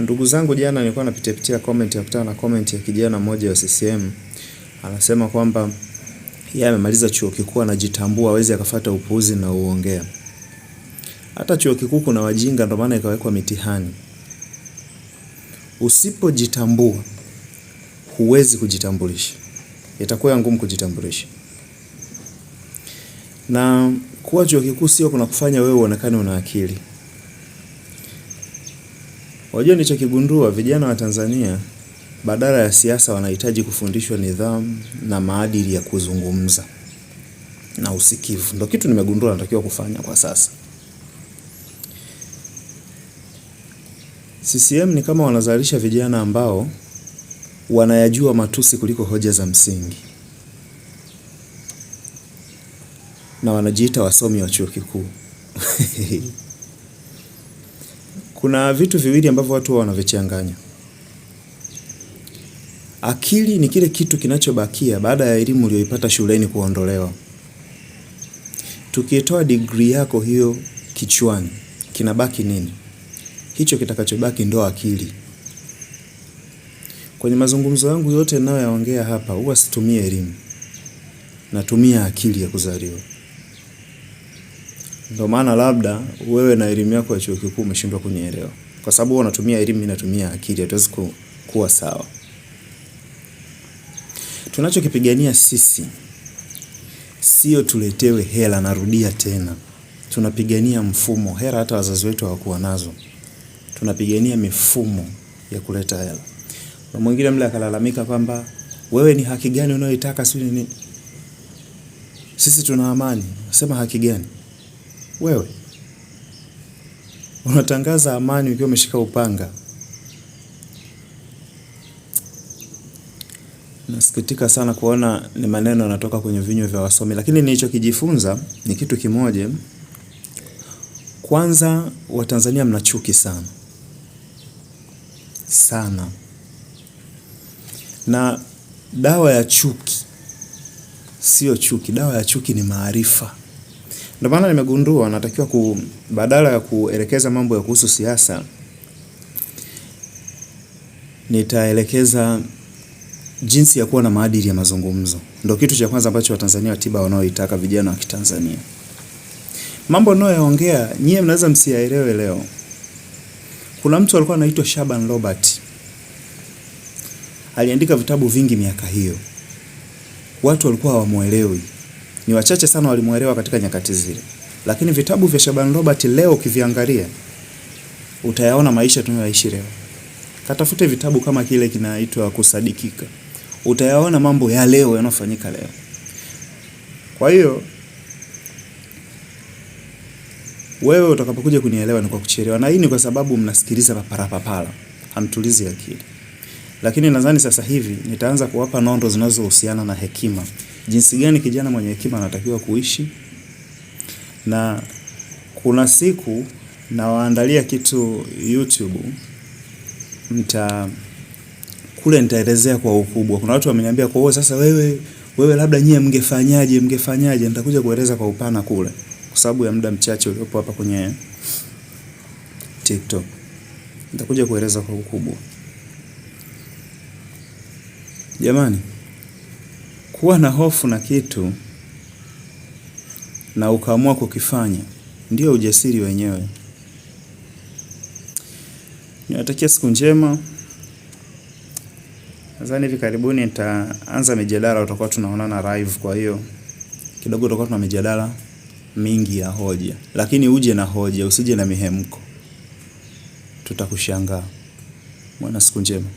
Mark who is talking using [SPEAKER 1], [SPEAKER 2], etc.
[SPEAKER 1] Ndugu zangu, jana nilikuwa napitia comment, yakutana na comment ya kijana mmoja wa CCM. Anasema kwamba yeye amemaliza chuo kikuu, anajitambua, hawezi akafuata upuuzi na uongea. Hata chuo kikuu kuna wajinga, ndio maana ikawekwa mitihani. Usipojitambua huwezi kujitambulisha. Itakuwa ngumu kujitambulisha. Na kuwa chuo kikuu sio kuna kufanya wewe uonekane una akili. Wajua nilichokigundua, vijana wa Tanzania badala ya siasa wanahitaji kufundishwa nidhamu na maadili ya kuzungumza na usikivu. Ndio kitu nimegundua natakiwa kufanya kwa sasa. CCM ni kama wanazalisha vijana ambao wanayajua matusi kuliko hoja za msingi. Na wanajiita wasomi wa chuo kikuu. Kuna vitu viwili ambavyo watu wanavichanganya. Akili ni kile kitu kinachobakia baada ya elimu uliyoipata shuleni kuondolewa. Tukitoa degree yako hiyo kichwani, kinabaki nini? Hicho kitakachobaki ndo akili. Kwenye mazungumzo yangu yote ninayoyaongea hapa, huwa situmii elimu. Natumia akili ya kuzaliwa. Ndio maana labda wewe na elimu yako ya chuo kikuu umeshindwa kunielewa. Kwa sababu wewe unatumia elimu, mimi natumia akili, hatuwezi kuwa sawa. Tunachokipigania sisi sio tuletewe hela, narudia tena. Tunapigania mfumo. Hela hata wazazi wetu hawakuwa nazo. Tunapigania mifumo ya kuleta hela. Na mwingine mle akalalamika kwamba wewe ni haki gani unayoitaka sio nini? Sisi tuna amani. Sema haki gani? Wewe unatangaza amani ukiwa umeshika upanga. Nasikitika sana kuona ni maneno yanatoka kwenye vinywa vya wasomi, lakini nilichokijifunza ni kitu kimoja. Kwanza, Watanzania mna chuki sana. Sana. Na dawa ya chuki sio chuki, dawa ya chuki ni maarifa. Ndio maana nimegundua natakiwa badala ya kuelekeza mambo ya kuhusu siasa, nitaelekeza jinsi ya kuwa na maadili ya mazungumzo. Ndio kitu cha kwanza ambacho Watanzania wa tiba wanaoitaka, vijana wa Kitanzania. Mambo ninayoongea nyie mnaweza msiyaelewe leo. Kuna mtu alikuwa anaitwa Shaban Robert. Aliandika vitabu vingi miaka hiyo. Watu walikuwa hawamuelewi. Ni wachache sana walimuelewa katika nyakati zile. Lakini vitabu vya Shaban Robert leo ukiviangalia, utayaona maisha tunayoishi leo. Katafute vitabu kama kile kinaitwa Kusadikika. Utayaona mambo ya leo yanayofanyika leo. Kwa hiyo wewe utakapokuja kunielewa ni kwa kuchelewa, na hii ni kwa sababu mnasikiliza paparapapala, hamtulizi akili. Lakini nadhani sasa hivi nitaanza kuwapa nondo zinazohusiana na hekima. Jinsi gani kijana mwenye hekima anatakiwa kuishi. Na kuna siku nawaandalia kitu YouTube, kule nitaelezea kwa ukubwa. Kuna watu wameniambia kwa hiyo sasa wewe labda nyie mngefanyaje? Nitakuja kueleza kwa upana kule, kwa sababu ya muda mchache uliopo hapa kwenye TikTok. Nitakuja kueleza kwa ukubwa. Jamani, kuwa na hofu na kitu na ukaamua kukifanya ndio ujasiri wenyewe. Niwatakia siku njema. Nadhani hivi karibuni nitaanza mijadala, tutakuwa tunaonana live, kwa hiyo kidogo tutakuwa tuna mijadala mingi ya hoja. Lakini uje na hoja, usije na mihemko. Tutakushangaa. Mwana siku njema.